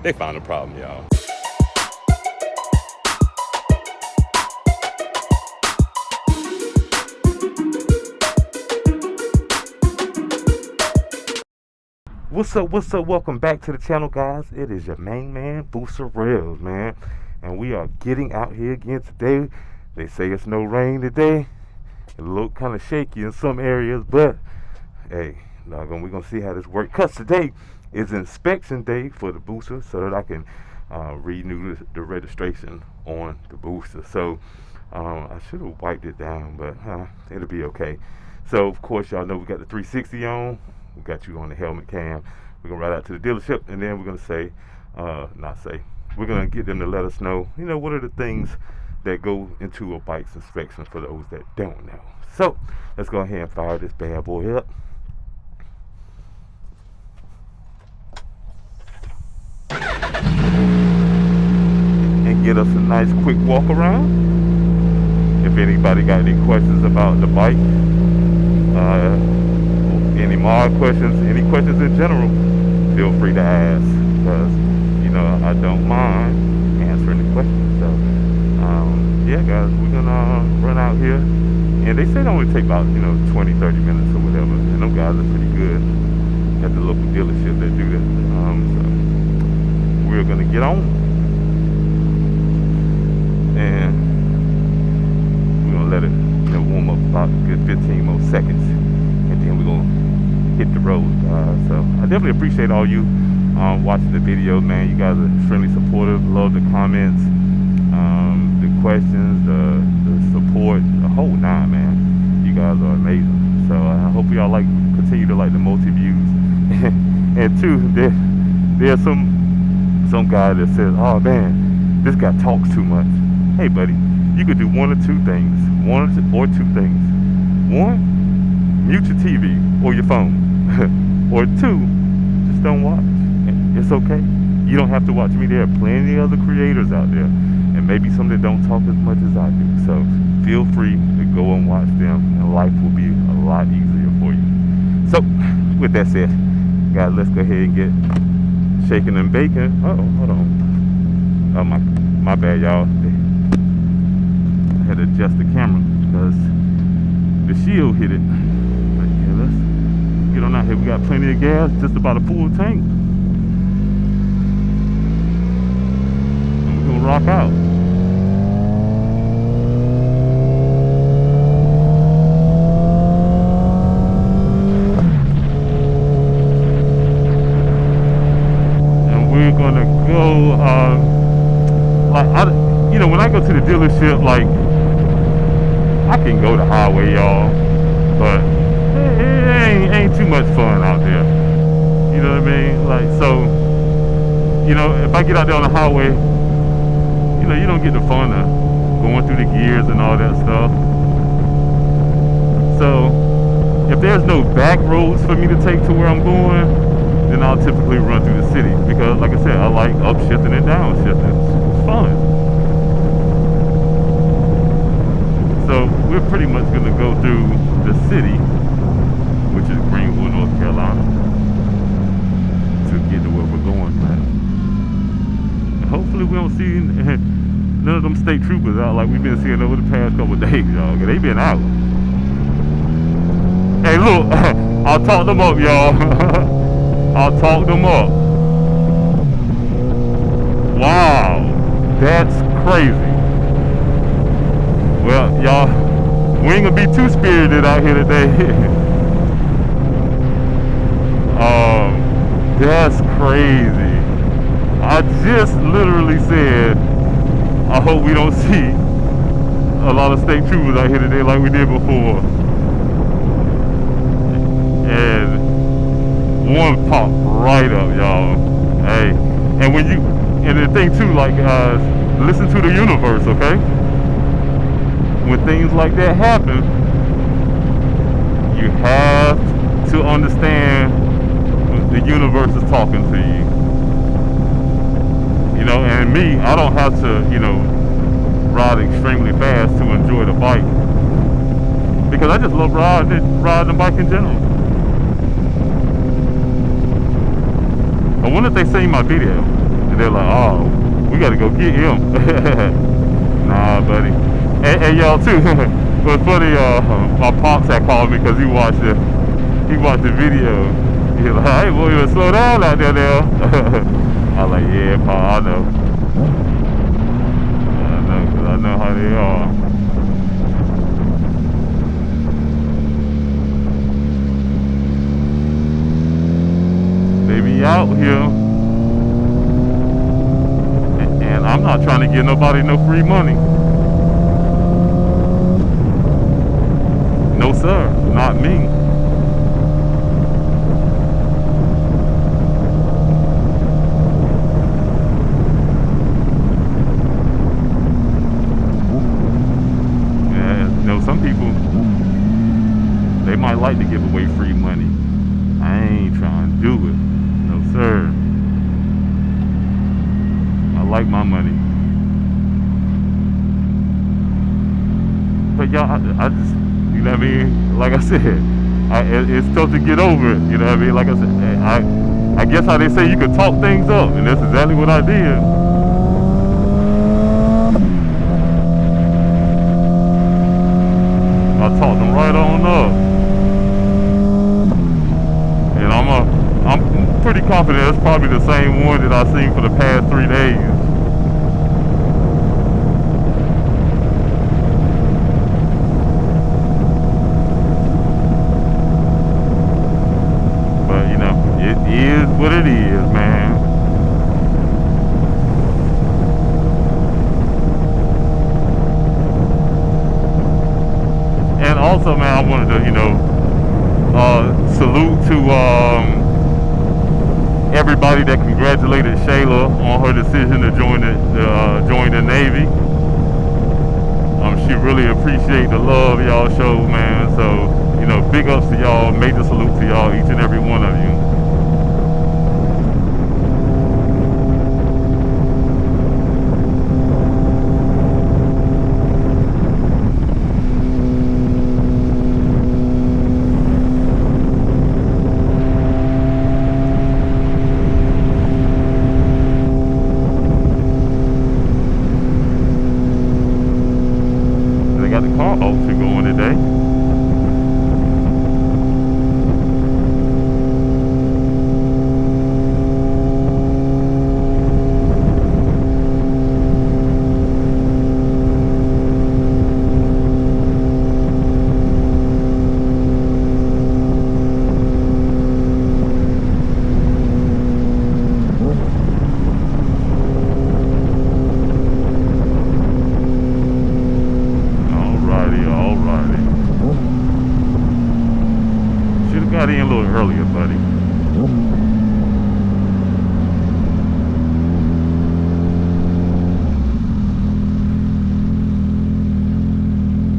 They found a problem, y'all. What's up, welcome back to the channel, guys. It is your main man, Booster Rails, man. And we are getting out here again today. They say it's no rain today. It look kind of shaky in some areas, but hey, we're gonna see how this works. Cause today is inspection day for the booster, so that I can renew the registration on the booster. So I should have wiped it down, but it'll be okay. So of course, y'all know we got the 360 on. We got you on the helmet cam. We're gonna ride out to the dealership, and then we're gonna we're gonna get them to let us know, what are the things that go into a bike's inspection for those that don't know. So let's go ahead and fire this bad boy up. And get us a nice quick walk around. If anybody got any questions about the bike, any mod questions, any questions in general, feel free to ask, because I don't mind answering the questions. So yeah, guys, we're gonna run out here, and they say it only take about 20-30 minutes or whatever, and them guys are pretty good at the local dealership that do that. So we're gonna get on, and we're gonna let it warm up about a good 15 more seconds, and then we're gonna hit the road. So I definitely appreciate all you watching the videos, man. You guys are extremely supportive. Love the comments, the questions, the support, the whole nine, man. You guys are amazing. So I hope y'all continue to like the multi-views. And two, there's some guy that says, oh man, this guy talks too much. Hey buddy, you could do one or two things. One or two things. One, mute your TV or your phone. Or two, just don't watch. It's okay. You don't have to watch me. There are plenty of other creators out there, and maybe some that don't talk as much as I do. So feel free to go and watch them, and life will be a lot easier for you. So with that said, guys, let's go ahead and get shaking and baking. Hold on. Oh my bad, y'all. I had to adjust the camera because the shield hit it. But yeah, let's get on out here. We got plenty of gas, just about a full tank. And we're gonna rock out. And we're gonna go, when I go to the dealership, I can go the highway, y'all, but it ain't too much fun out there. You know what I mean? So, if I get out there on the highway, you don't get the fun of going through the gears and all that stuff. So, if there's no back roads for me to take to where I'm going, then I'll typically run through the city, because, like I said, I like upshifting and downshifting. It's fun. So we're pretty much going to go through the city, which is Greenwood, North Carolina, to get to where we're going, man. And hopefully we don't see none of them state troopers out like we've been seeing over the past couple of days, y'all. They been out. Hey, look, I'll talk them up, y'all. I'll talk them up. Wow, that's crazy. Well, y'all, we ain't gonna be too spirited out here today. That's crazy. I just literally said, I hope we don't see a lot of state troopers out here today like we did before. And one popped right up, y'all. Hey, and the thing too, listen to the universe, okay? When things like that happen, you have to understand the universe is talking to you. And me, I don't have to, ride extremely fast to enjoy the bike. Because I just love riding the bike in general. I wonder if they seen my video and they're like, oh, we got to go get him. Nah, buddy. And y'all too. It was funny. My pops had called me because he watched the video. He was like, hey, boy, you better slow down out there now. I was like, yeah, Pa, I know. Because I know how they are. They be out here. And I'm not trying to give nobody no free money. No, sir. Not me. Some people, they might like to give away free money. I ain't trying to do it. No, sir. I like my money. But y'all, I just, you know what I mean? Like I said, it's tough to get over it. You know what I mean? Like I said, I guess how they say you can talk things up, and that's exactly what I did. I talked them right on up, and I'm pretty confident it's probably the same one that I've seen for the past 3 days. But you know, it is what it is, man. And also, man, I wanted to, you know, salute to everybody that congratulated Shayla on her decision to join the Navy. She really appreciate the love y'all show, man. So, you know, big ups to y'all, major salute to y'all, each and every one of you. Got the car auction going today. Got in a little earlier, buddy.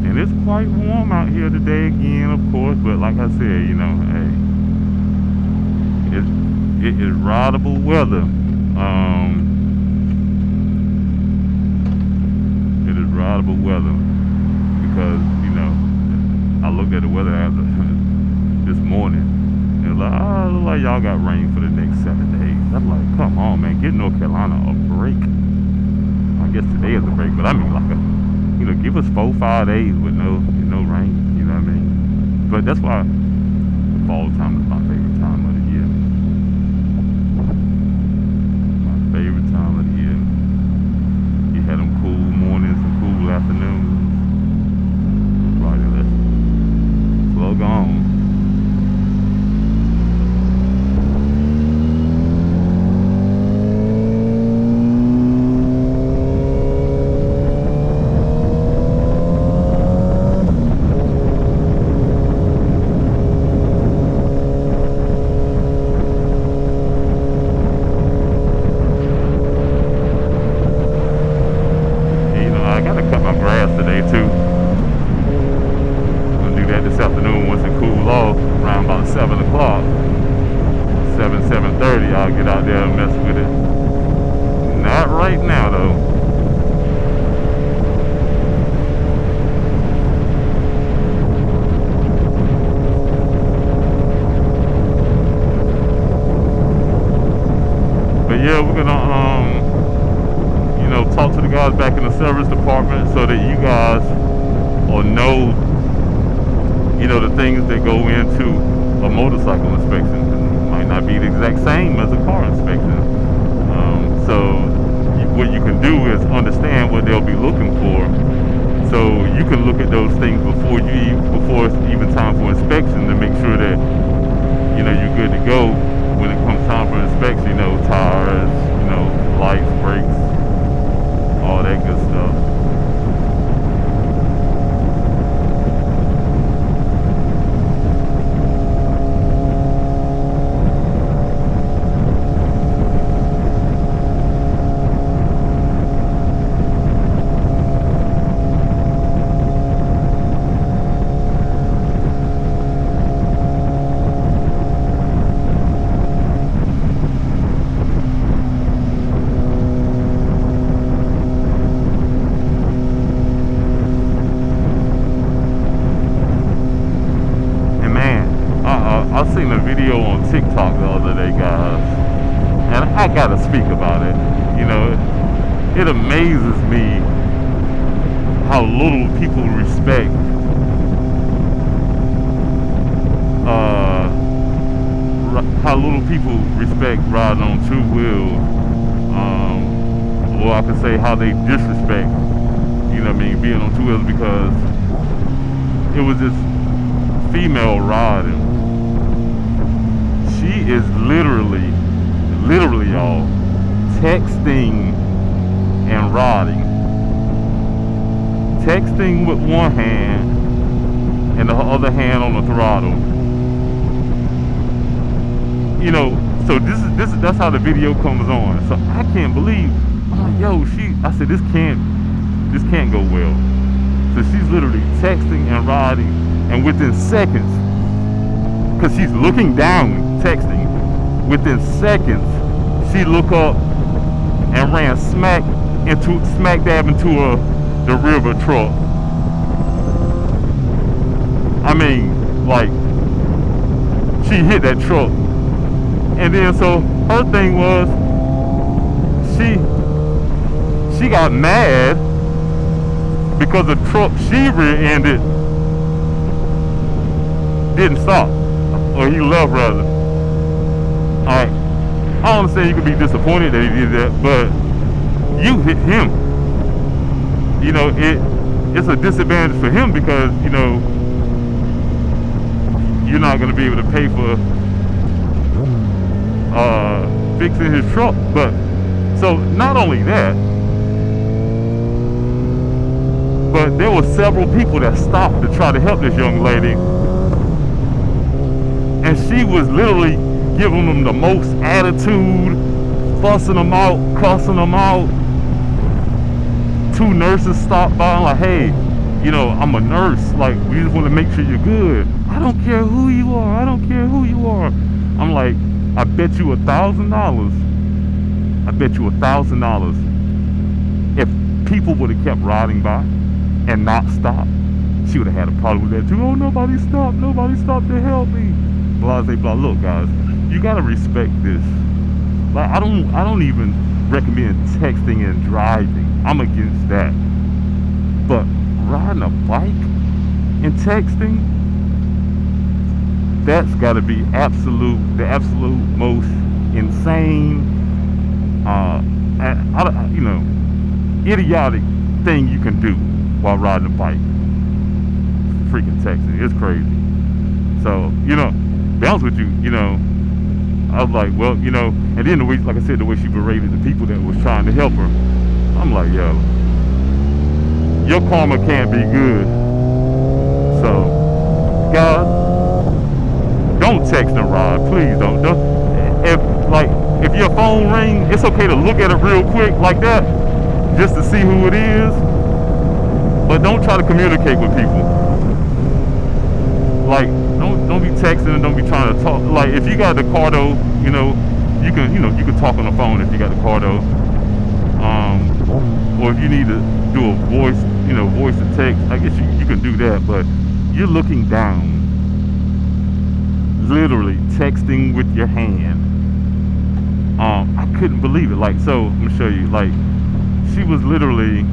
And it's quite warm out here today again, of course, but like I said, you know, hey, it is rideable weather. It is rideable weather because, you know, I looked at the weather after this morning, and it was like, oh, it look like y'all got rain for the next 7 days. I'm like, come on, man, get North Carolina a break. I guess today is a break, but I mean, like, you know, give us 4-5 days with no rain. You know what I mean? But that's why the fall time is my favorite time of the year. My favorite time of the year. You had them cool mornings and cool afternoons. Right, let's plug on. Today too. I'm gonna do that this afternoon once it cool off around about 7 o'clock. 7:30 I'll get out there and mess with it. Not right now though. But yeah, we're gonna guys back in the service department so that you guys will know, the things that go into a motorcycle inspection. It might not be the exact same as a car inspection. So what you can do is understand what they'll be looking for, so you can look at those things before it's even time for inspection, to make sure that you're good to go when it comes time for inspection. Tires, lights, brakes, all that good stuff. I seen a video on TikTok the other day, guys, and I gotta speak about it. It amazes me how little people respect riding on two wheels, or I could say how they disrespect, being on two wheels, because it was this female riding. She is literally y'all, texting and riding. Texting with one hand and the other hand on the throttle. So that's how the video comes on. So I can't believe, I said this can't go well. So she's literally texting and riding, and within seconds, because she's looking down, texting, within seconds, she looked up and ran smack dab into the rear of a truck. I mean, she hit that truck. And then so her thing was, she got mad because the truck she rear-ended didn't stop, or he left rather. Alright, I understand you could be disappointed that he did that, but you hit him. It's a disadvantage for him, because you're not going to be able to pay for fixing his truck. But so not only that, but there were several people that stopped to try to help this young lady, and she was literally giving them the most attitude, fussing them out, cussing them out. Two nurses stopped by and hey, I'm a nurse, we just want to make sure you're good. I don't care who you are, I'm like, I bet you $1,000. I bet you $1,000 if people would have kept riding by and not stopped, she would have had a problem with that too. Oh, nobody stopped to help me. Blah, blah. Look, guys, you gotta respect this. I don't even recommend texting and driving. I'm against that. But riding a bike and texting, that's got to be the absolute most insane, idiotic thing you can do while riding a bike. Freaking texting, it's crazy. So, to be honest with you, I was like, well, and then the way, like I said, the way she berated the people that was trying to help her, I'm like, yo, your karma can't be good. So, guys, don't text and ride, please don't. If your phone rings, it's okay to look at it real quick like that, just to see who it is. But don't try to communicate with people. Don't be texting and don't be trying to talk. If you got the Cardo, you can talk on the phone if you got the Cardo. Or if you need to do a voice to text, I guess you can do that. But you're looking down, literally texting with your hand. I couldn't believe it. So I'm gonna show you. she was literally,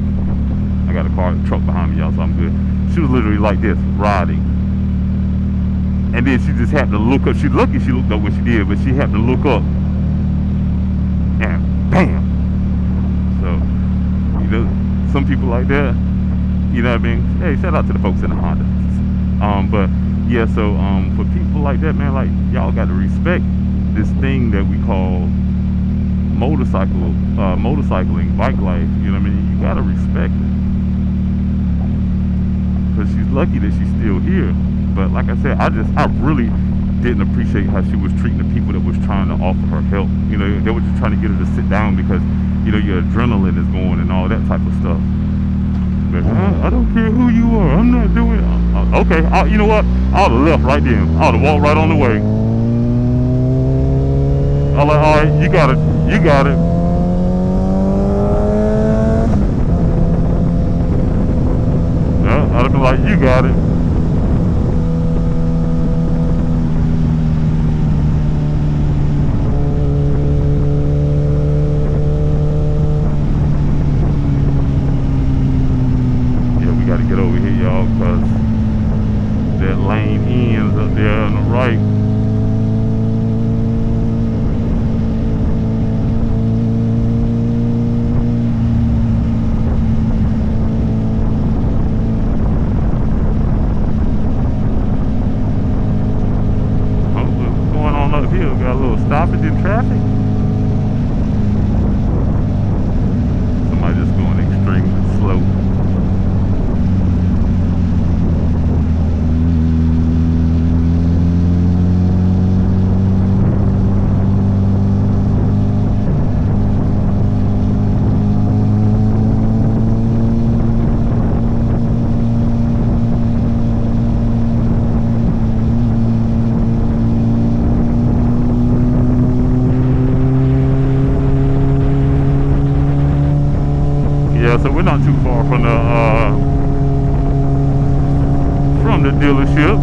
I got a truck behind me, y'all, so I'm good. She was literally like this, riding. And then she just had to look up. She's lucky she looked up when she did, but she had to look up and bam. So, some people like that, you know what I mean? Hey, shout out to the folks in the Honda. But yeah, so for people like that, man, like y'all got to respect this thing that we call motorcycling, bike life. You know what I mean? You gotta respect it because she's lucky that she's still here. But like I said, I really didn't appreciate how she was treating the people that was trying to offer her help. You know, they were just trying to get her to sit down because, you know, your adrenaline is going and all that type of stuff. But I don't care who you are. I'm not doing it. Okay, you know what? I would have left right then. I would have walked right on the way. I'm like, all right, you got it. You got it. I'd have been like, you got it. Yeah, we got to get over here, y'all, because that lane ends up there on the right. Got a little stoppage in traffic. Somebody just going extremely slow. Yeah, so we're not too far from the dealership.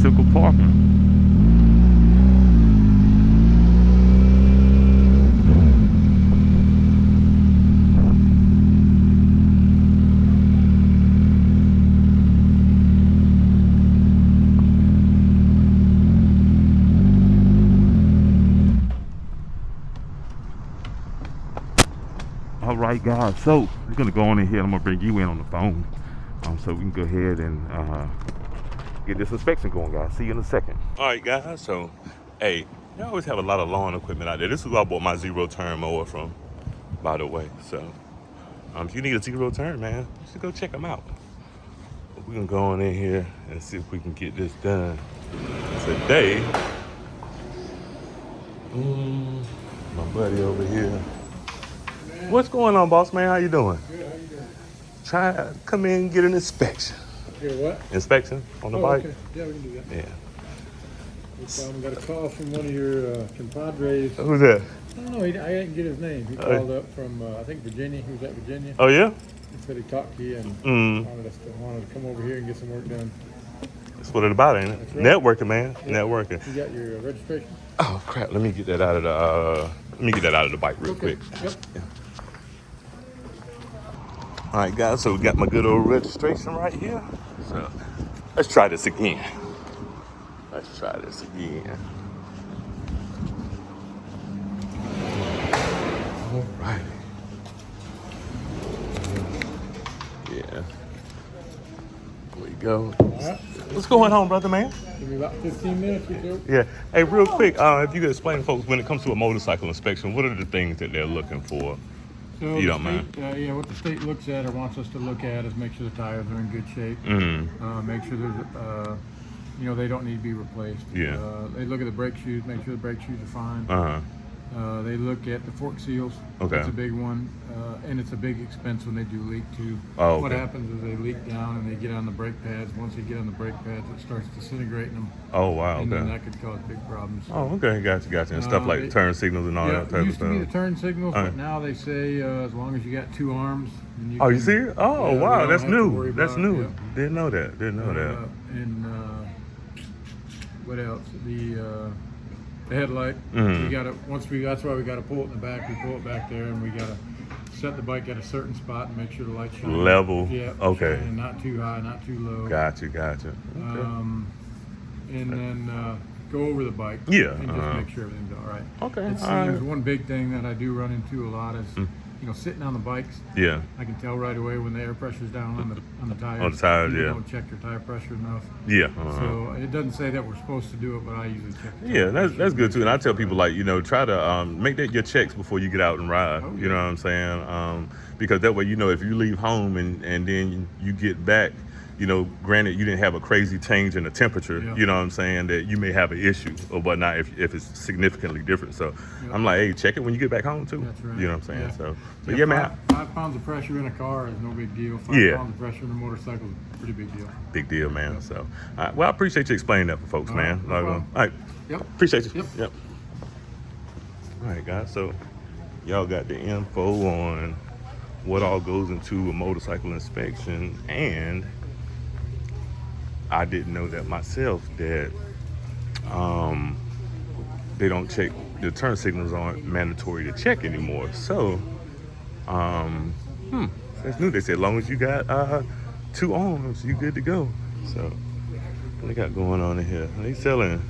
motorcycle parking. All right, guys, so we're gonna go on in here. I'm gonna bring you in on the phone, so we can go ahead and get this inspection going, guys. See you in a second. All right, guys, so hey, you always have a lot of lawn equipment out there. This is where I bought my zero turn mower from, by the way. So if you need a zero turn, man, you should go check them out. We're gonna go on in here and see if we can get this done today. My buddy over here. What's going on, boss man? How you doing? Good, how you doing? Try to come in and get an inspection. Here, what? Inspection on the bike? Okay. Yeah, we can do that. Yeah. No problem. Got a call from one of your compadres. Who's that? I don't know, I didn't get his name. He called up from, I think, Virginia. He was at Virginia. Oh, yeah? He said he talked to you and wanted to come over here and get some work done. That's what it's about, ain't it? That's right. Networking, man. Yeah. Networking. You got your registration? Oh, crap. Let me get that out of the bike real quick. Yep. Yeah. All right, guys, so we got my good old registration right here. So let's try this again. All right. Yeah. There we go. All right. What's going on, brother, man? Give me about 15 minutes or so. Yeah. Hey, real quick, if you could explain to folks, when it comes to a motorcycle inspection, what are the things that they're looking for? So You the don't mind? state, what the state looks at or wants us to look at is make sure the tires are in good shape. Make sure there's, they don't need to be replaced. Yeah. They look at the brake shoes, make sure the brake shoes are fine. Uh-huh. They look at the fork seals. Okay. That's a big one, and it's a big expense when they do leak too. Oh, What okay. happens is they leak down and they get on the brake pads. Once they get on the brake pads, it starts disintegrating them, Oh, wow. and then Okay. that could cause big problems. Oh, okay. Gotcha. And stuff like they- turn signals and all Yeah, that it type of used to be the stuff. turn signals, Okay. but now they say as long as you got two arms. Then Oh, you can- see it? Oh, yeah, we wow. don't That's have to worry new. That's about it, new. yeah. Didn't know that. And what else? The headlight. Mhm. We gotta that's why we gotta pull it in the back. We pull it back there, and we gotta set the bike at a certain spot and make sure the lights shine. Level. Yeah. Okay. shining, not too high, not too low. Gotcha. Okay. And then go over the bike. Yeah, And just make sure everything's all right. Okay, It all right. seems one big thing that I do run into a lot is sitting on the bikes. Yeah. I can tell right away when the air pressure's down on the tires. On the tires, People yeah. don't check their tire pressure enough. Yeah. So it doesn't say that we're supposed to do it, but I usually check. The Yeah, tire that's pressure. good too. And I tell people, like, try to make that your checks before you get out and ride. Oh, You know what I'm saying? Because that way, if you leave home and then you get back, granted you didn't have a crazy change in the temperature, Yeah. you know what I'm saying, that you may have an issue or whatnot if it's significantly different. So Yeah. I'm like, hey, check it when you get back home too. That's right. You know what I'm saying? Yeah. So yeah, man, 5 pounds of pressure in a car is no big deal. 5 Yeah. pounds of pressure in a motorcycle is a pretty big deal. big deal, man. So, well, I appreciate you explaining that for folks, All right, man. no Like, problem. all right, Yep. appreciate you. Yep. All right, guys. So, y'all got the info on what all goes into a motorcycle inspection, and I didn't know that myself that they don't check, the turn signals aren't mandatory to check anymore. So, that's new. They said as long as you got 2 arms, you good to go. So, what they got going on in here? They selling.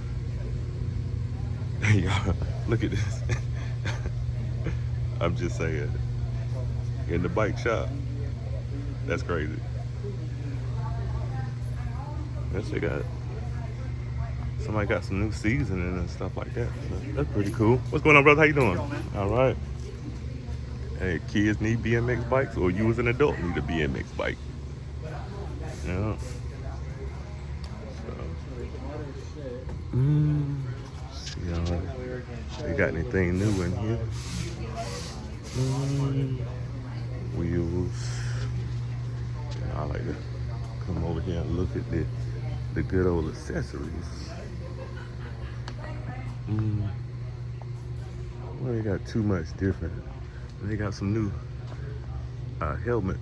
Y'all, look at this. I'm just saying. In the bike shop. That's crazy. Yes, they got, somebody got some new seasoning and stuff like that. So that's pretty cool. What's going on, brother? How you doing? All right. Hey, kids need BMX bikes, or you as an adult need a BMX bike. Yeah. So, see y'all. They got anything new in here? Wheels. I like to come over here and look at the good old accessories. Well, they got too much different. They got some new helmet,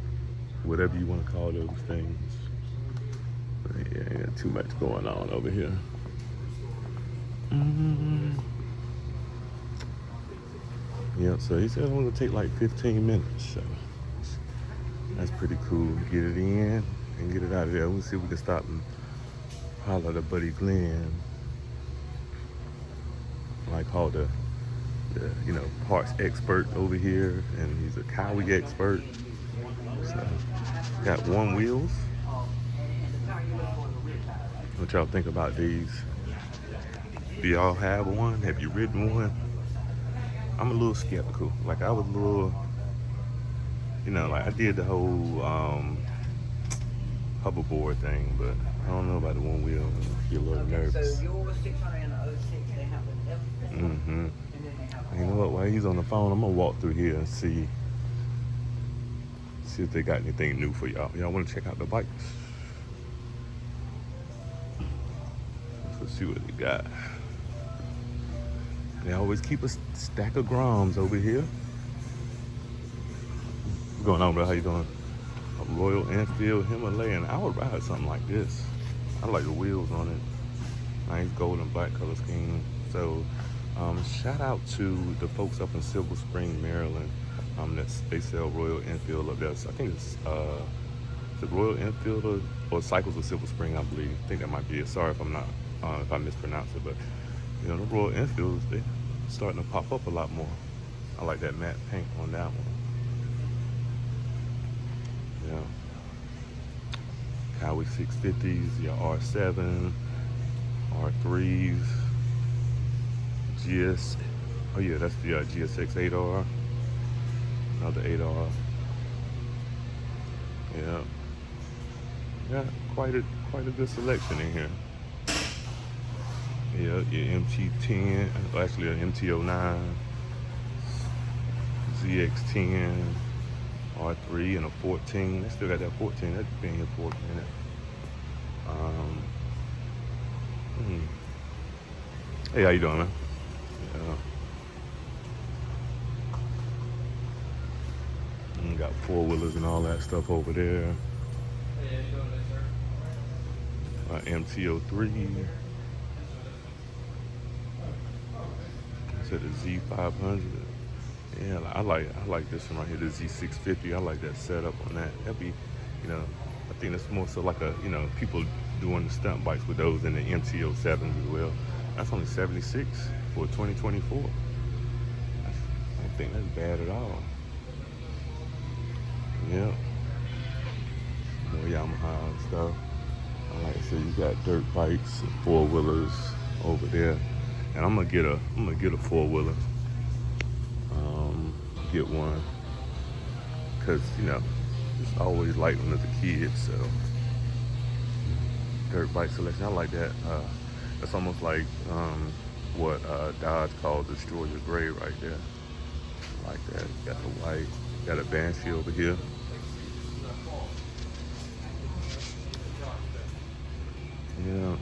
whatever you want to call those things. Yeah, ain't got too much going on over here. Mm-hmm. Yep, so he said it's gonna take like 15 minutes, so that's pretty cool. Get it in and get it out of there. We'll see if we can stop and holler at buddy Glenn. I call the parts expert over here, and he's a Cowie expert. So got one wheels. What y'all think about these? Do y'all have one? Have you ridden one? I'm a little skeptical. Like I was a little, like I did the whole hoverboard thing, but I don't know about the one wheel. I get a little nervous. So yours 606, they have an F. Mm-hmm. And then they have You know what? While he's on the phone, I'm gonna walk through here and see if they got anything new for y'all. Y'all want to check out the bikes? Let's see what they got. They always keep a stack of Groms over here. What's going on, bro? How you doing? A Royal Enfield Himalayan. I would ride something like this. I like the wheels on it. Nice gold and black color scheme. So, shout out to the folks up in Silver Spring, Maryland. They sell Royal Enfield up there. So I think it's the Royal Enfield or Cycles of Silver Spring, I believe. I think that might be it. Sorry if I'm not, if I mispronounce it, but the Royal Enfields, they starting to pop up a lot more. I like that matte paint on that one. Yeah. Cowie 650s, your R7, R3s, GS. Oh yeah, that's the GSX 8R. Another 8R. Yeah. Got quite a good selection in here. Yeah, your MT10, actually an MT09, ZX10, R3, and a 14. They still got that 14. That's been here for a minute. Hey, how you doing, man? Yeah. And got four-wheelers and all that stuff over there. MT03. It's at the Z500. Yeah, I like this one right here, the Z650. I like that setup on that. That'd be, I think that's more so like a, people doing the stunt bikes with those in the MT07s as well. That's only 76 for 2024. I don't think that's bad at all. Yeah. More Yamaha and stuff. Like I said, you got dirt bikes and four-wheelers over there. And I'm gonna get a four-wheeler. Get one. Cause it's always like when as a kid, so dirt bike selection. I like that. That's almost like what Dodge called Destroyer Gray right there. I like that. Got the white. Got a Banshee over here. Yeah.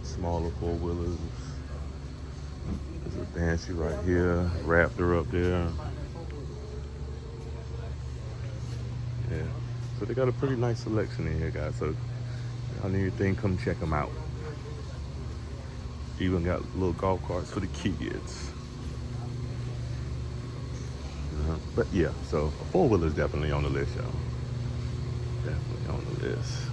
Smaller four-wheelers. There's a Banshee right here. Raptor up there. Yeah. So they got a pretty nice selection in here, guys. So if y'all need anything, come check them out. Even got little golf carts for the kids. But yeah, so a four-wheeler is definitely on the list, y'all. Definitely on the list.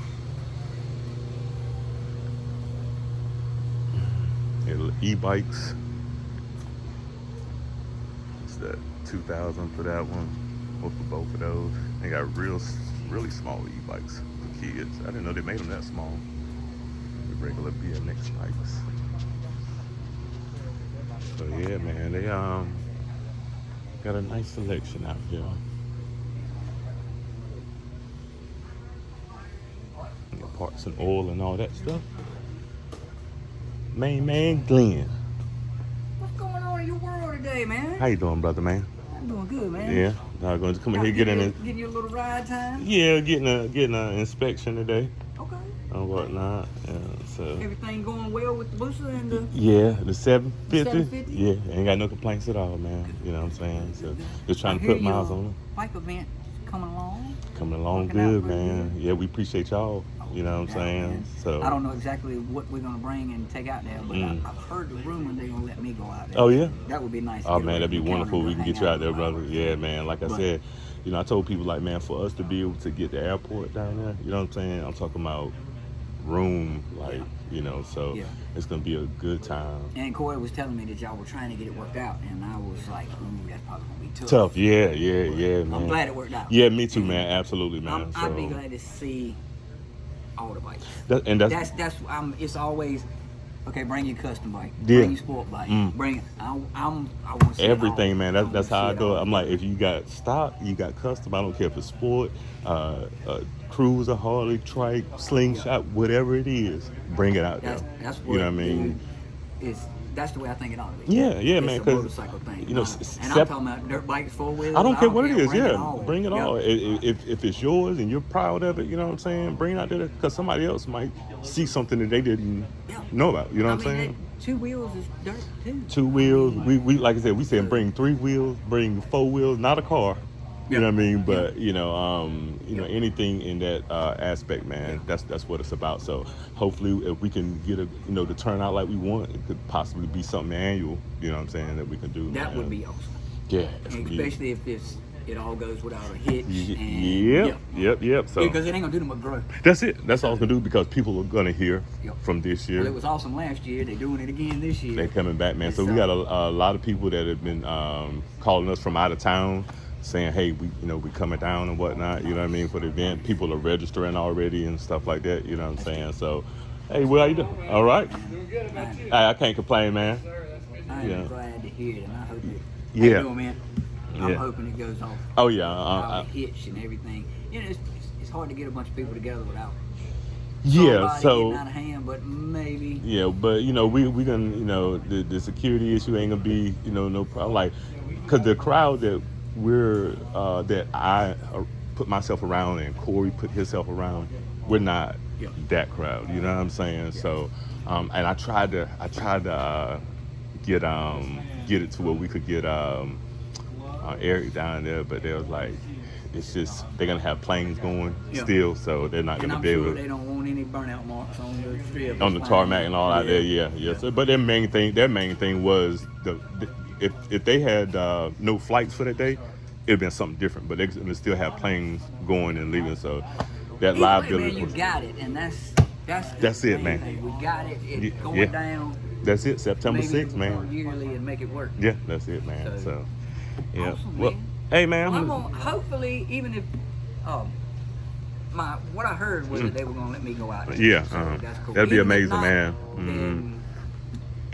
E-bikes. It's that 2,000 for that one, or for both of those. They got really small e-bikes for kids. I didn't know they made them that small. The regular BMX bikes. So yeah, man, they got a nice selection out here. Parts and oil and all that stuff. Main man Glenn. What's going on in your world today, man? How you doing, brother, man? I'm doing good, man. Yeah, I'm going to come in here get in and Getting you a little ride time? yeah, getting an inspection today Okay. and whatnot. Yeah, so Everything going well with the Busa and the... yeah, the 750. 750? Yeah, ain't got no complaints at all, man. You know what I'm saying? So just trying to I hear put miles your on them. Bike event coming along. Coming along Working out good, pretty man. good. Yeah, we appreciate y'all. You know what I'm Yeah, saying? man. So I don't know exactly what we're gonna bring and take out there, but I've heard the rumor they're gonna let me go out there. Oh, yeah? That would be nice. to Oh get man, away that'd be from the counter wonderful. and We go can hang get you out there, a little brother. hours. Yeah, man. Like I But- said, you know, I told people like, man, for us to be able to get the airport down there, you know what I'm saying? I'm talking about room, like, Yeah. you know, so Yeah. it's gonna be a good time. And Corey was telling me that y'all were trying to get it worked out, and I was like, ooh, that's probably gonna be tough. Tough, yeah, man. I'm glad it worked out. Yeah, me too, And man. Absolutely, man. I'd be glad to see all the bikes. That's That's it's always okay. Bring your custom bike. Yeah. Bring your sport bike. Bring it. I want to see everything, it all. man. That's wanna how I see it do it. all. I'm like, if you got stock, you got custom. I don't care if it's sport, cruiser, Harley, trike, slingshot, whatever it is, bring it out there. That's what You know what I mean? That's the way I think it ought to be. Yeah, it's man, a 'cause, motorcycle thing. you know, and I'm talking about dirt bikes, 4-wheelers. I don't care what it is. Bring Yeah, it all. bring it Yeah. all. If it's yours and you're proud of it, you know what I'm saying. Bring it out there because somebody else might see something that they didn't Yeah. know about. You know what I'm I mean, saying? 2 wheels is dirt too. 2 wheels. We like I said, we said bring 3 wheels, bring 4 wheels, not a car. You know what I mean? But you know, anything in that aspect, man. That's what it's about. So hopefully, if we can get the turnout like we want, it could possibly be something annual. You know what I'm saying, that we can do. That man. would be awesome. Yeah. Especially if it all goes without a hitch. Yep. So Because it ain't gonna do them a growth. that's it. That's all it's gonna do because people are gonna hear Yep. from this Well, it year. was awesome last year. They're doing it again this year. They're coming back, man. And So we got a lot of people that have been calling us from out of town, saying, "Hey, we coming down and whatnot." You know what I mean, for the event. People are registering already and stuff like that. You know what I'm saying? So, hey, what are you doing? All right. Hey, I can't complain, man. I'm Yeah. glad to hear it, and I hope it. Yeah. How you doing, man? I'm Yeah. hoping it goes off. Oh yeah. Without a hitch and everything. You know, it's hard to get a bunch of people together without. Yeah. somebody So. getting out of hand, but maybe. Yeah, but we gonna the security issue ain't gonna be no problem, like because the crowd that that I put myself around and Corey put himself around, we're not Yeah. that crowd. You know what I'm saying? So and I tried to get it to where we could get Eric down there, but they was like, it's just they're gonna have planes going Yeah. still, so they're not And gonna I'm be sure able they don't want any burnout marks on the strip. on the It's tarmac fine. and all out there. Yeah. So, but their main thing was if they had no flights for that day, it'd been something different. But they still have planes going and leaving, so that Either way, liability. man, you was- got it, and that's That's it, main man. thing. We got it. It's going Yeah. down. That's it. September Maybe 6th, we'll go man. yearly and make it work. Yeah, that's it, man. So, So, yeah. awesome, Well, man. hey, man. Well, I'm gonna hopefully, even if what I heard was that they were gonna let me go out there. Yeah, So that's cool. that'd be Even if amazing, not, man. then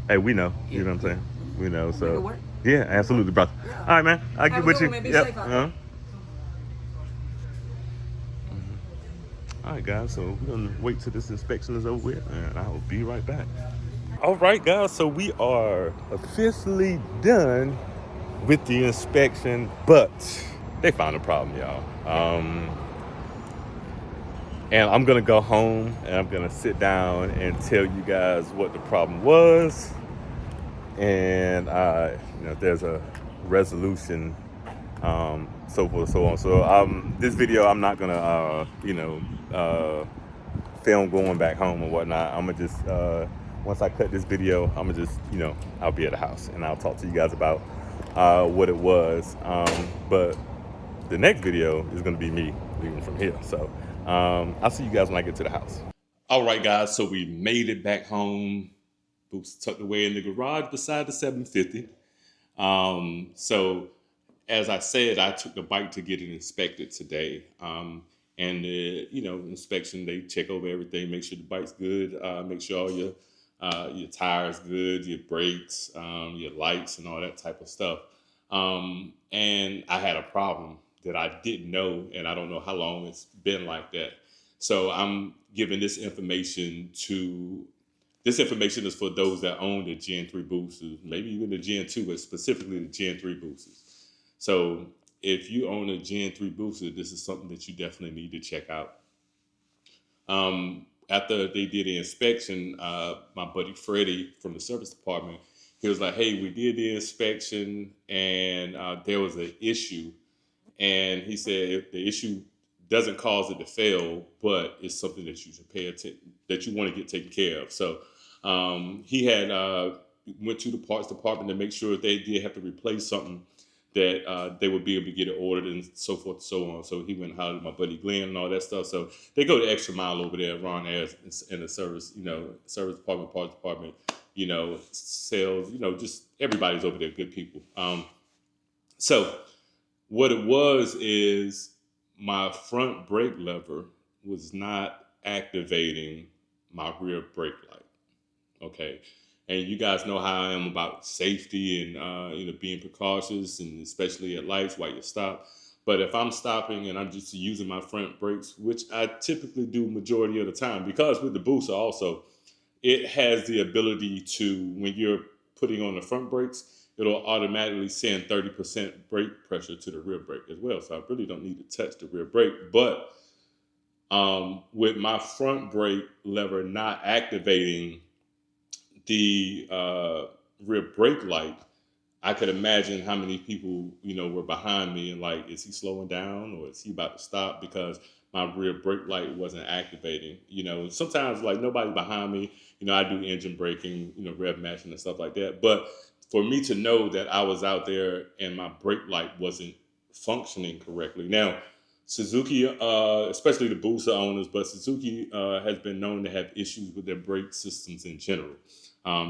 Hey, we know. You Yeah. know what I'm saying? We know. Make it So, work. yeah, absolutely, brother. Yeah. All right, man. I'll Have get a with good you. one, man. Be Yep. safe out there. All right, guys. So we're gonna wait till this inspection is over with, and I will be right back. All right, guys. So we are officially done with the inspection, but they found a problem, y'all. And I'm gonna go home and I'm gonna sit down and tell you guys what the problem was, and there's a resolution, so forth, so on. So this video I'm not gonna film going back home or whatnot. I'm gonna just once I cut this video, I'm gonna just I'll be at the house and I'll talk to you guys about what it was. But the next video is gonna be me leaving from here. So I'll see you guys when I get to the house. All right, guys. So we made it back home. Boots tucked away in the garage beside the 750. So as I said, I took the bike to get it inspected today. And the inspection, they check over everything, make sure the bike's good, make sure all your tires good, your brakes, your lights, and all that type of stuff. And I had a problem that I didn't know, and I don't know how long it's been like that. So I'm giving this information to. This information is for those that own the Gen 3 boosters, maybe even the Gen 2, but specifically the Gen 3 boosters. So if you own a Gen 3 booster, this is something that you definitely need to check out. After they did the inspection, my buddy Freddie from the service department, he was like, hey, we did the inspection and there was an issue. And he said if the issue doesn't cause it to fail, but it's something that you should pay attention, that you want to get taken care of. So he had went to the parts department to make sure if they did have to replace something, that they would be able to get it ordered and so forth and so on. So he went and hollered at my buddy Glenn and all that stuff. So they go the extra mile over there. Ron has in the service, service department, parts department, sales, just everybody's over there, good people. So what it was is my front brake lever was not activating my rear brake light. Okay. And you guys know how I am about safety and being precautious, and especially at lights while you stop. But if I'm stopping and I'm just using my front brakes, which I typically do majority of the time, because with the Busa also, it has the ability to, when you're putting on the front brakes, it'll automatically send 30% brake pressure to the rear brake as well. So I really don't need to touch the rear brake. But with my front brake lever not activating the rear brake light, I could imagine how many people, were behind me and like, is he slowing down or is he about to stop because my rear brake light wasn't activating? Sometimes like nobody behind me, I do engine braking, rev matching and stuff like that. But for me to know that I was out there and my brake light wasn't functioning correctly. Now, Suzuki, especially the Busa owners, but Suzuki has been known to have issues with their brake systems in general.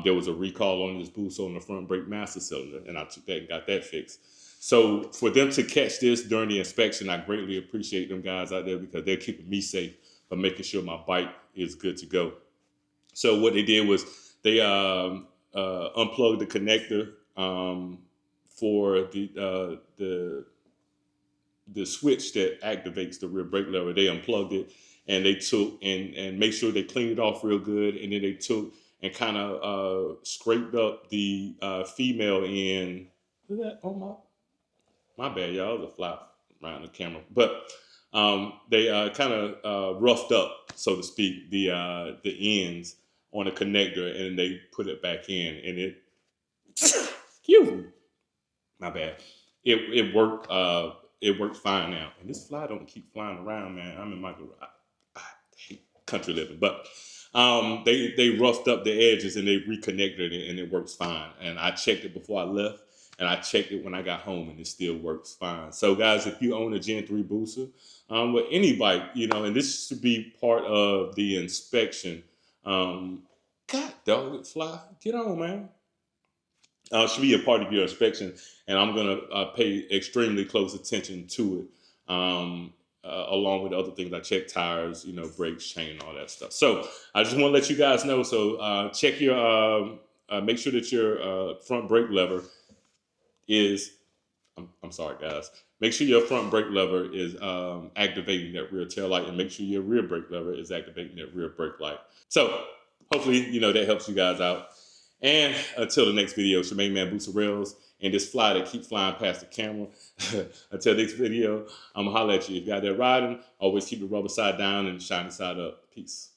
There was a recall on this Busa on the front brake master cylinder, and I took that and got that fixed. So for them to catch this during the inspection, I greatly appreciate them guys out there because they're keeping me safe by making sure my bike is good to go. So what they did was they unplugged the connector for the switch that activates the rear brake lever. They unplugged it and they took and make sure they cleaned it off real good. And then they took and kind of scraped up the female end. Is that on my bad, y'all? It was a flap around the camera. But they kind of roughed up, so to speak, the ends on the connector, and they put it back in, and it, excuse me, my bad. It worked. It worked fine now. And this fly don't keep flying around, man. I'm in my garage. I hate country living, but they roughed up the edges and they reconnected it, and it works fine. And I checked it before I left, and I checked it when I got home, and it still works fine. So, guys, if you own a Gen 3 Busa, with any bike, and this should be part of the inspection. God dog, fly, get on, man. Should be a part of your inspection, and I'm gonna pay extremely close attention to it, along with other things. I check tires, brakes, chain, all that stuff. So I just want to let you guys know. So check your, make sure that your front brake lever is. I'm sorry, guys. Make sure your front brake lever is activating that rear tail light, and make sure your rear brake lever is activating that rear brake light. So hopefully, that helps you guys out. And until the next video, it's your main man, Busa Rails, and this fly that keep flying past the camera. Until next video, I'm going to holler at you. If you're out there riding, always keep the rubber side down and the shiny side up. Peace.